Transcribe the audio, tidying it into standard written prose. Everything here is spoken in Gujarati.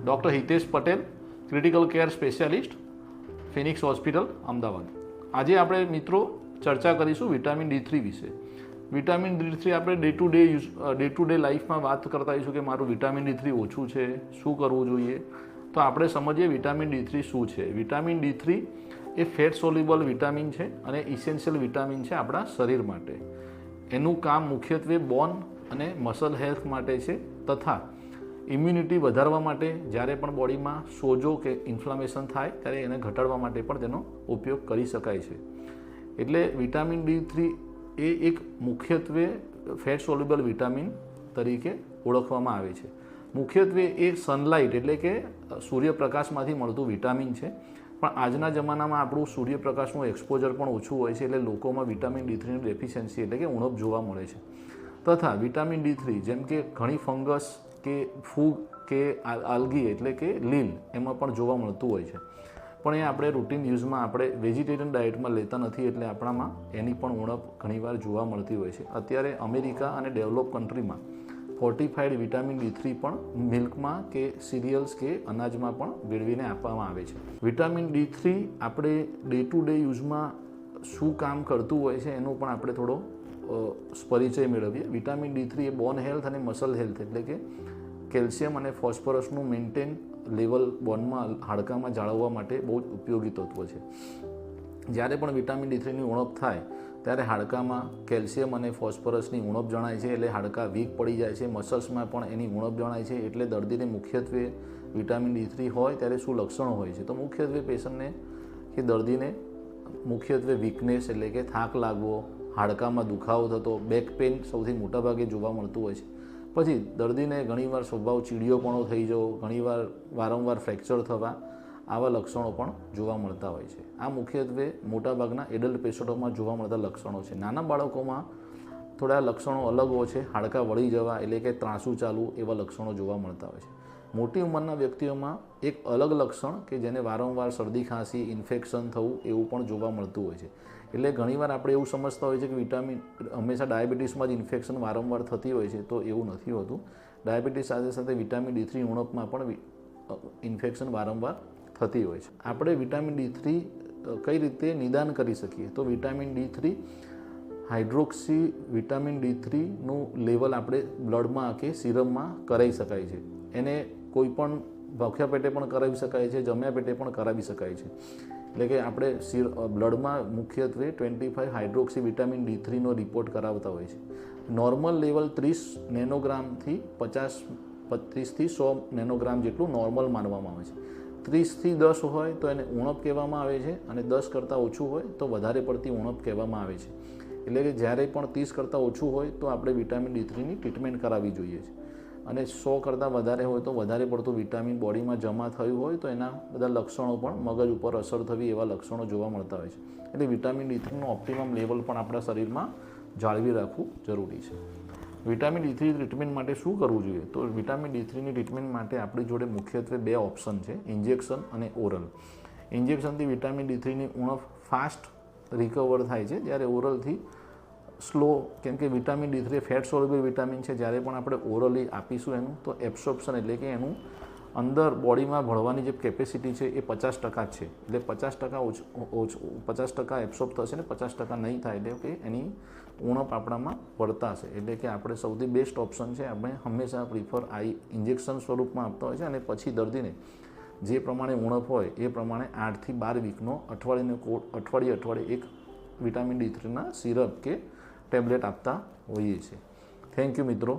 Doctor Hitesh Patel, critical care specialist, Phoenix hospital, Ahmedabad. આજે આપણે મિત્રો ચર્ચા કરીશું વિટામિન D3 વિશે. વિટામિન D3 આપણે ડે ટુ ડે લાઈફમાં વાત કરતા હોઈશું કે મારું વિટામિન D3 ઓછું છે, શું કરવું જોઈએ. તો આપણે સમજીએ વિટામિન D3 શું છે. વિટામિન D3 એ ફેટ સોલ્યુબલ વિટામિન છે અને ઇસેન્શિયલ વિટામિન છે આપણા શરીર માટે. એનું કામ મુખ્યત્વે બોન અને મસલ હેલ્થ માટે છે તથા ઇમ્યુનિટી વધારવા માટે, જ્યારે પણ બોડીમાં સોજો કે ઇન્ફ્લામેશન થાય ત્યારે એને ઘટાડવા માટે પણ તેનો ઉપયોગ કરી શકાય છે. એટલે વિટામિન D3 એ એક મુખ્યત્વે ફેટ સોલ્યુબલ વિટામિન તરીકે ઓળખવામાં આવે છે. મુખ્યત્વે એ સનલાઇટ એટલે કે સૂર્યપ્રકાશમાંથી મળતું વિટામિન છે. પણ આજના જમાનામાં આપણું સૂર્યપ્રકાશનું એક્સપોઝર પણ ઓછું હોય છે, એટલે લોકોમાં વિટામિન D3ની ડેફિશિયન્સી એટલે કે ઉણપ જોવા મળે છે. તથા વિટામિન D3 જેમ કે ઘણી ફંગસ કે ફૂગ કે આલ્ગી એટલે કે લીલ એમાં પણ જોવા મળતું હોય છે. પણ એ આપણે રૂટીન યુઝમાં આપણે વેજીટેરિયન ડાયટમાં લેતા નથી, એટલે આપણામાં એની પણ ઉણપ ઘણીવાર જોવા મળતી હોય છે. અત્યારે અમેરિકા અને ડેવલપ કન્ટ્રીમાં ફોર્ટિફાઈડ વિટામિન D3 પણ મિલ્કમાં કે સિરિયલ્સ કે અનાજમાં પણ ભેળવીને આપવામાં આવે છે. વિટામિન D3 આપણે ડે ટુ ડે યુઝમાં શું કામ કરતું હોય છે એનું પણ આપણે થોડો પરિચય મેળવીએ. વિટામિન D3 એ બોન હેલ્થ અને મસલ હેલ્થ એટલે કે કેલ્શિયમ અને ફોસ્ફરસનું મેન્ટેન લેવલ બોનમાં હાડકામાં જાળવવા માટે બહુ જ ઉપયોગી તત્વ છે. જ્યારે પણ વિટામિન D3ની ઉણપ થાય ત્યારે હાડકામાં કેલ્શિયમ અને ફોસ્ફરસની ઉણપ જણાય છે, એટલે હાડકાં વીક પડી જાય છે. મસલ્સમાં પણ એની ઉણપ જણાય છે. એટલે દર્દીને મુખ્યત્વે વિટામિન D3 હોય ત્યારે શું લક્ષણો હોય છે, તો મુખ્યત્વે પેશન્ટને કે દર્દીને મુખ્યત્વે વીકનેસ એટલે કે થાક લાગવો, હાડકામાં દુખાવો થતો, બેક પેઇન સૌથી મોટાભાગે જોવા મળતું હોય છે. પછી દર્દીને ઘણીવાર સ્વભાવ ચીડિયોપણો થઈ જવો, ઘણીવાર વારંવાર ફ્રેક્ચર થવા, આવા લક્ષણો પણ જોવા મળતા હોય છે. આ મુખ્યત્વે મોટાભાગના એડલ્ટ પેશન્ટોમાં જોવા મળતા લક્ષણો છે. નાના બાળકોમાં થોડા લક્ષણો અલગ હોય છે. હાડકાં વળી જવા એટલે કે ત્રાંસું ચાલવું એવા લક્ષણો જોવા મળતા હોય છે. મોટી ઉંમરના વ્યક્તિઓમાં એક અલગ લક્ષણ કે જેને વારંવાર શરદી ખાંસી, ઇન્ફેક્શન થવું એવું પણ જોવા મળતું હોય છે. એટલે ઘણીવાર આપણે એવું સમજતા હોય છે કે વિટામિન હંમેશા ડાયાબિટીસમાં જ ઇન્ફેક્શન વારંવાર થતી હોય છે, તો એવું નથી હોતું. ડાયાબિટીસ સાથે સાથે વિટામિન D3 ઉણપમાં પણ ઇન્ફેક્શન વારંવાર થતી હોય છે. આપણે વિટામિન D3 કઈ રીતે નિદાન કરી શકીએ, તો વિટામિન D3 હાઇડ્રોક્સી વિટામિન D3નું લેવલ આપણે બ્લડમાં કે સિરમમાં કરાવી શકાય છે. એને કોઈ પણ ભૂખ્યા પેટે પણ કરાવી શકાય છે, જમ્યા પેટે પણ કરાવી શકાય છે. એટલે કે આપણે બ્લડમાં મુખ્યત્વે 25 હાઇડ્રોક્સી વિટામિન D3નો રિપોર્ટ કરાવતા હોય છે. નોર્મલ લેવલ 30 નેનોગ્રામથી 30થી 100 નેનોગ્રામ જેટલું નોર્મલ માનવામાં આવે છે. 30થી 10 હોય તો એને ઉણપ કહેવામાં આવે છે, અને 10 કરતાં ઓછું હોય તો વધારે પડતી ઉણપ કહેવામાં આવે છે. એટલે કે જ્યારે પણ 30 કરતાં ઓછું હોય તો આપણે વિટામિન D3ની ટ્રીટમેન્ટ કરાવવી જોઈએ છે. અને 100 કરતાં વધારે હોય તો વધારે પડતું વિટામિન બોડીમાં જમા થયું હોય તો એના બધા લક્ષણો પણ મગજ ઉપર અસર થવી એવા લક્ષણો જોવા મળતા હોય છે. એટલે વિટામિન D3નું ઓપ્ટિમમ લેવલ પણ આપણા શરીરમાં જાળવી રાખવું જરૂરી છે. વિટામિન D3 ટ્રીટમેન્ટ માટે શું કરવું જોઈએ, તો વિટામિન D3ની ટ્રીટમેન્ટ માટે આપણી જોડે મુખ્યત્વે 2 ઓપ્શન છે, ઇન્જેક્શન અને ઓરલ. ઇન્જેક્શનથી વિટામિન D3ની ઉણપ ફાસ્ટ રિકવર થાય છે, જ્યારે ઓરલથી સ્લો, કેમ કે vitamin D3 fat soluble vitamin છે. જ્યારે પણ આપણે ઓરલી આપીશું એનું તો એબ્સોર્પ્શન એટલે કે એનું અંદર બોડીમાં ભળવાની જે કેપેસિટી છે એ 50% છે. એટલે 50% એબ્સોર્બ થશે ને 50% નહીં થાય, એટલે કે એની ઉણપ આપણામાં પડતાશે. એટલે કે આપણે સૌથી બેસ્ટ ઓપ્શન છે, આપણે હંમેશા પ્રિફર ઇન્જેક્શન સ્વરૂપમાં આપતા હોય છે. અને પછી દર્દીને જે પ્રમાણે ઉણપ હોય એ પ્રમાણે 8 થી 12 વીકનો અઠવાડિયે એક વિટામિન D3ના સિરપ કે ટેબ્લેટ આપતા હોઈએ છીએ. થેન્ક યુ મિત્રો.